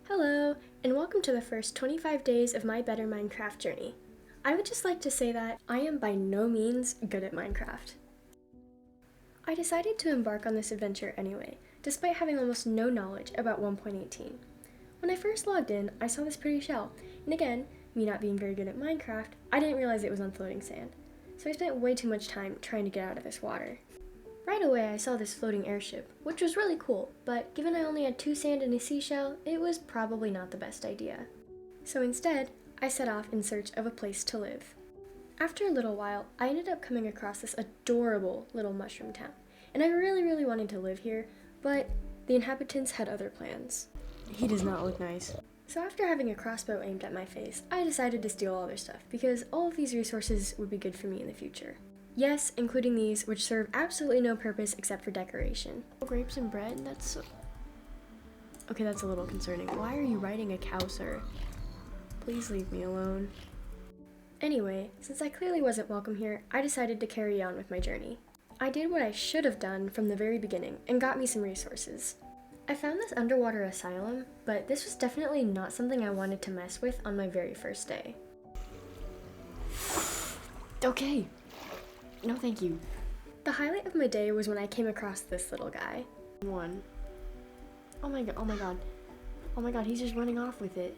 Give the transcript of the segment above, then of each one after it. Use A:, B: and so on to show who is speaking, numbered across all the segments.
A: Hello, and welcome to the first 25 days of my Better Minecraft journey. I would just like to say that I am by no means good at Minecraft. I decided to embark on this adventure anyway, despite having almost no knowledge about 1.18. When I first logged in, I saw this pretty shell, and again, me not being very good at Minecraft, I didn't realize it was on floating sand. So I spent way too much time trying to get out of this water. Right away I saw this floating airship, which was really cool, but given I only had 2 sand and a seashell, it was probably not the best idea. So instead, I set off in search of a place to live. After a little while, I ended up coming across this adorable little mushroom town, and I really wanted to live here, but the inhabitants had other plans. He does not look nice. So after having a crossbow aimed at my face, I decided to steal all their stuff, because all of these resources would be good for me in the future. Yes, including these, which serve absolutely no purpose except for decoration. Grapes and bread? Okay, that's a little concerning. Why are you riding a cow, sir? Please leave me alone. Anyway, since I clearly wasn't welcome here, I decided to carry on with my journey. I did what I should have done from the very beginning and got me some resources. I found this underwater asylum, but this was definitely not something I wanted to mess with on my very first day. Okay. No, thank you. The highlight of my day was when I came across this little guy. Oh my god, he's just running off with it.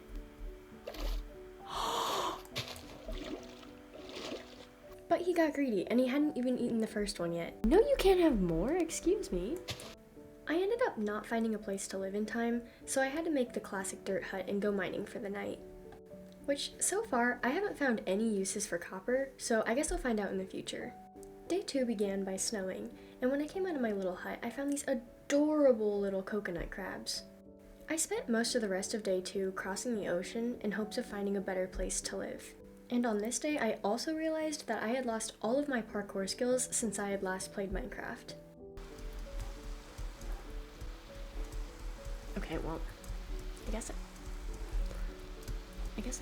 A: But he got greedy, and he hadn't even eaten the first one yet. No, you can't have more, excuse me. I ended up not finding a place to live in time, so I had to make the classic dirt hut and go mining for the night. Which, so far, I haven't found any uses for copper, so I guess I'll find out in the future. Day 2 began by snowing, and when I came out of my little hut, I found these adorable little coconut crabs. I spent most of the rest of day 2 crossing the ocean in hopes of finding a better place to live. And on this day, I also realized that I had lost all of my parkour skills since I had last played Minecraft. Okay, well, I guess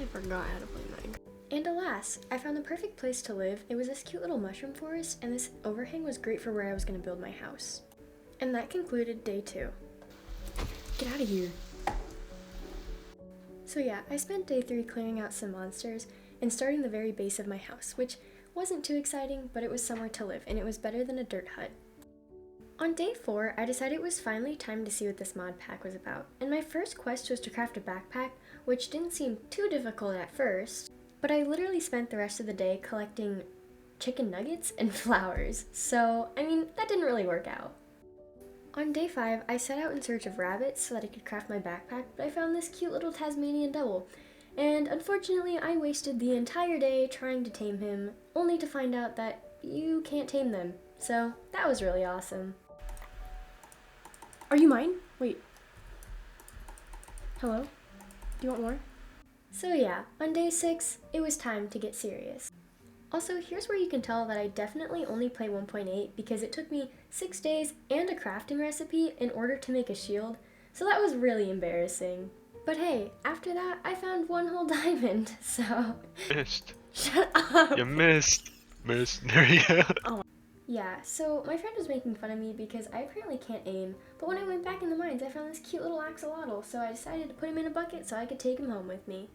A: I forgot how to play Minecraft. And alas, I found the perfect place to live. It was this cute little mushroom forest, and this overhang was great for where I was going to build my house. And that concluded day 2. Get out of here. So yeah, I spent day 3 clearing out some monsters and starting the very base of my house, which wasn't too exciting, but it was somewhere to live, and it was better than a dirt hut. On day 4, I decided it was finally time to see what this mod pack was about, and my first quest was to craft a backpack, which didn't seem too difficult at first. But I literally spent the rest of the day collecting chicken nuggets and flowers, so, I mean, that didn't really work out. On day 5, I set out in search of rabbits so that I could craft my backpack, but I found this cute little Tasmanian devil, and unfortunately I wasted the entire day trying to tame him, only to find out that you can't tame them, so that was really awesome. Are you mine? Wait. Hello? Do you want more? So yeah, on day 6, it was time to get serious. Also, here's where you can tell that I definitely only play 1.8 because it took me 6 days and a crafting recipe in order to make a shield, so that was really embarrassing. But hey, after that, I found 1 whole diamond, so...
B: Missed.
A: Shut up!
B: You missed. Missed. There you go.
A: Oh. Yeah, so my friend was making fun of me because I apparently can't aim, but when I went back in the mines, I found this cute little axolotl, so I decided to put him in a bucket so I could take him home with me.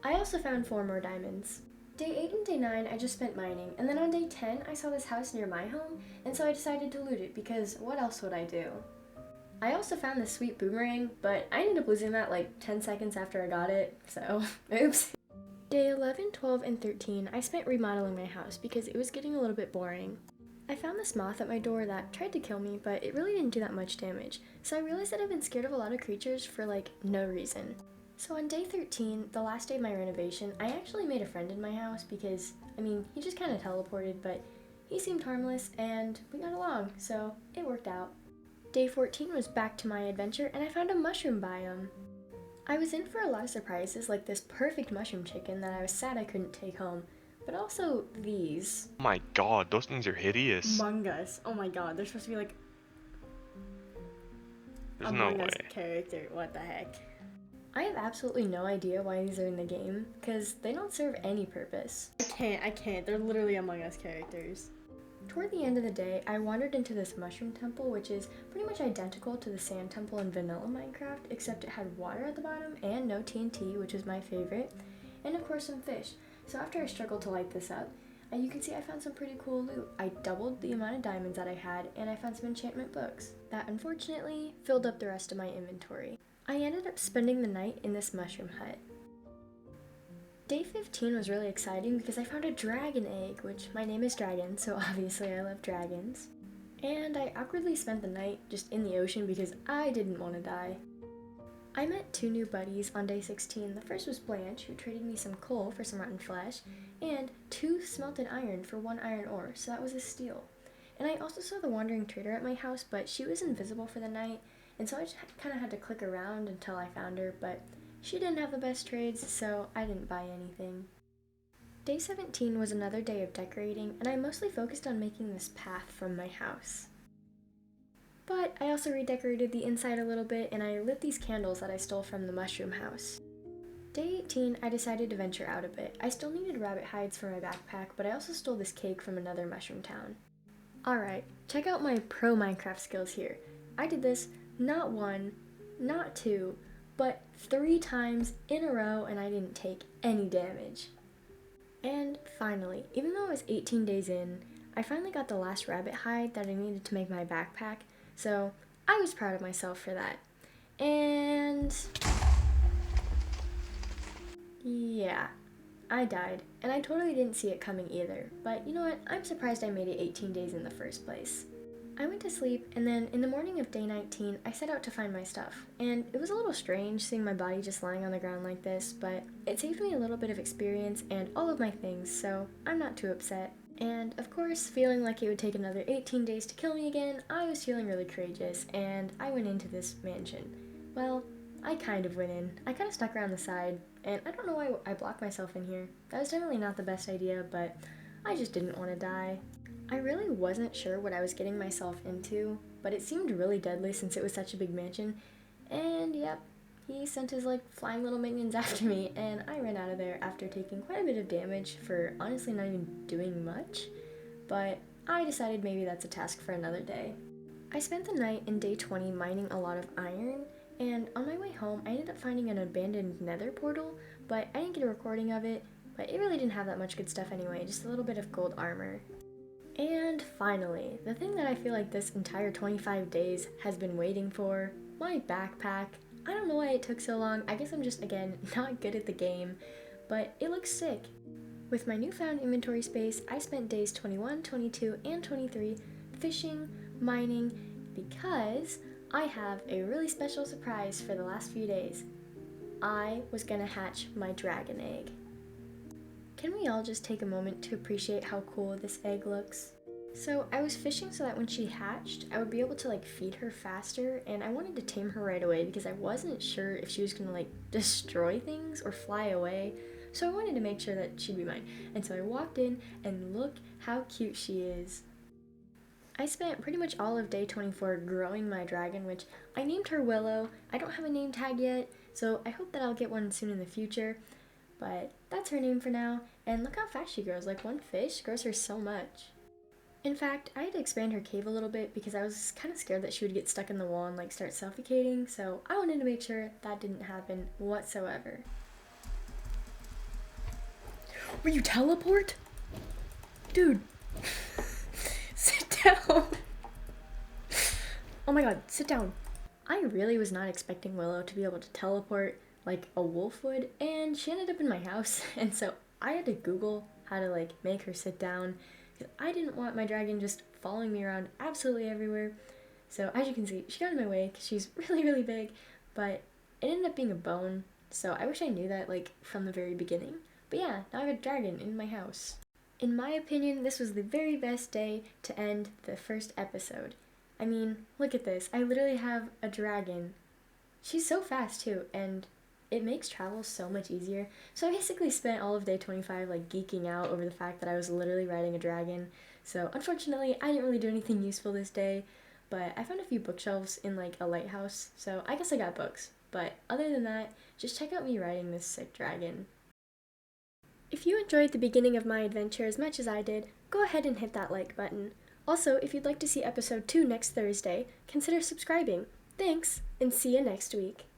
A: I also found 4 more diamonds. Day 8 and day 9, I just spent mining, and then on day 10, I saw this house near my home, and so I decided to loot it, because what else would I do? I also found this sweet boomerang, but I ended up losing that like 10 seconds after I got it, so oops. Day 11, 12, and 13, I spent remodeling my house because it was getting a little bit boring. I found this moth at my door that tried to kill me, but it really didn't do that much damage, so I realized that I've been scared of a lot of creatures for like no reason. So on day 13, the last day of my renovation, I actually made a friend in my house because, I mean, he just kind of teleported, but he seemed harmless and we got along, so it worked out. Day 14 was back to my adventure and I found a mushroom biome. I was in for a lot of surprises, like this perfect mushroom chicken that I was sad I couldn't take home, but also these.
B: Oh my god, those things are hideous.
A: Among Us. Oh my god, they're supposed to be like
B: There's no way.
A: Character, what the heck. I have absolutely no idea why these are in the game, because they don't serve any purpose. I can't, they're literally Among Us characters. Toward the end of the day, I wandered into this mushroom temple, which is pretty much identical to the sand temple in vanilla Minecraft, except it had water at the bottom and no TNT, which was my favorite, and of course some fish. So after I struggled to light this up, you can see I found some pretty cool loot. I doubled the amount of diamonds that I had, and I found some enchantment books that unfortunately filled up the rest of my inventory. I ended up spending the night in this mushroom hut. Day 15 was really exciting because I found a dragon egg, which my name is Dragon, so obviously I love dragons. And I awkwardly spent the night just in the ocean because I didn't want to die. I met 2 new buddies on day 16. The first was Blanche, who traded me some coal for some rotten flesh, and 2 smelted iron for 1 iron ore, so that was a steal. And I also saw the wandering trader at my house, but she was invisible for the night, and so I just kind of had to click around until I found her, but she didn't have the best trades, so I didn't buy anything. Day 17 was another day of decorating, and I mostly focused on making this path from my house. But I also redecorated the inside a little bit, and I lit these candles that I stole from the mushroom house. Day 18, I decided to venture out a bit. I still needed rabbit hides for my backpack, but I also stole this cake from another mushroom town. Alright, check out my pro Minecraft skills here. I did this not 1, not 2, but 3 times in a row, and I didn't take any damage. And finally, even though I was 18 days in, I finally got the last rabbit hide that I needed to make my backpack, so I was proud of myself for that. And yeah, I died, and I totally didn't see it coming either, but you know what, I'm surprised I made it 18 days in the first place. I went to sleep, and then in the morning of day 19, I set out to find my stuff. And it was a little strange seeing my body just lying on the ground like this, but it saved me a little bit of experience and all of my things, so I'm not too upset. And of course, feeling like it would take another 18 days to kill me again, I was feeling really courageous, and I went into this mansion. Well, I kind of went in. I kind of snuck around the side, and I don't know why I blocked myself in here. That was definitely not the best idea, but I just didn't want to die. I really wasn't sure what I was getting myself into, but it seemed really deadly since it was such a big mansion, and yep, he sent his flying little minions after me, and I ran out of there after taking quite a bit of damage for honestly not even doing much, but I decided maybe that's a task for another day. I spent the night in day 20 mining a lot of iron, and on my way home I ended up finding an abandoned nether portal, but I didn't get a recording of it, but it really didn't have that much good stuff anyway, just a little bit of gold armor. And finally, the thing that I feel like this entire 25 days has been waiting for, my backpack. I don't know why it took so long. I guess I'm just, again, not good at the game, but it looks sick. With my newfound inventory space, I spent days 21, 22, and 23 fishing, mining, because I have a really special surprise for the last few days. I was gonna hatch my dragon egg. Can we all just take a moment to appreciate how cool this egg looks? So I was fishing so that when she hatched, I would be able to feed her faster, and I wanted to tame her right away because I wasn't sure if she was gonna destroy things or fly away. So I wanted to make sure that she'd be mine. And so I walked in, and look how cute she is. I spent pretty much all of day 24 growing my dragon, which I named her Willow. I don't have a name tag yet, so I hope that I'll get one soon in the future. But that's her name for now, and look how fast she grows. One fish grows her so much. In fact, I had to expand her cave a little bit because I was kind of scared that she would get stuck in the wall and start suffocating, so I wanted to make sure that didn't happen whatsoever. Will you teleport? Dude, sit down. Oh my god, sit down. I really was not expecting Willow to be able to teleport like a wolf would, and she ended up in my house, and so I had to Google how to make her sit down, because I didn't want my dragon just following me around absolutely everywhere. So as you can see, she got in my way because she's really, really big, but it ended up being a bone, so I wish I knew that from the very beginning. But yeah, now I have a dragon in my house. In my opinion, this was the very best day to end the first episode. I mean, look at this. I literally have a dragon. She's so fast too, and it makes travel so much easier. So I basically spent all of day 25 geeking out over the fact that I was literally riding a dragon. So unfortunately, I didn't really do anything useful this day, but I found a few bookshelves in a lighthouse, so I guess I got books. But other than that, just check out me riding this sick dragon. If you enjoyed the beginning of my adventure as much as I did, go ahead and hit that like button. Also, if you'd like to see episode 2 next Thursday, consider subscribing. Thanks, and see you next week.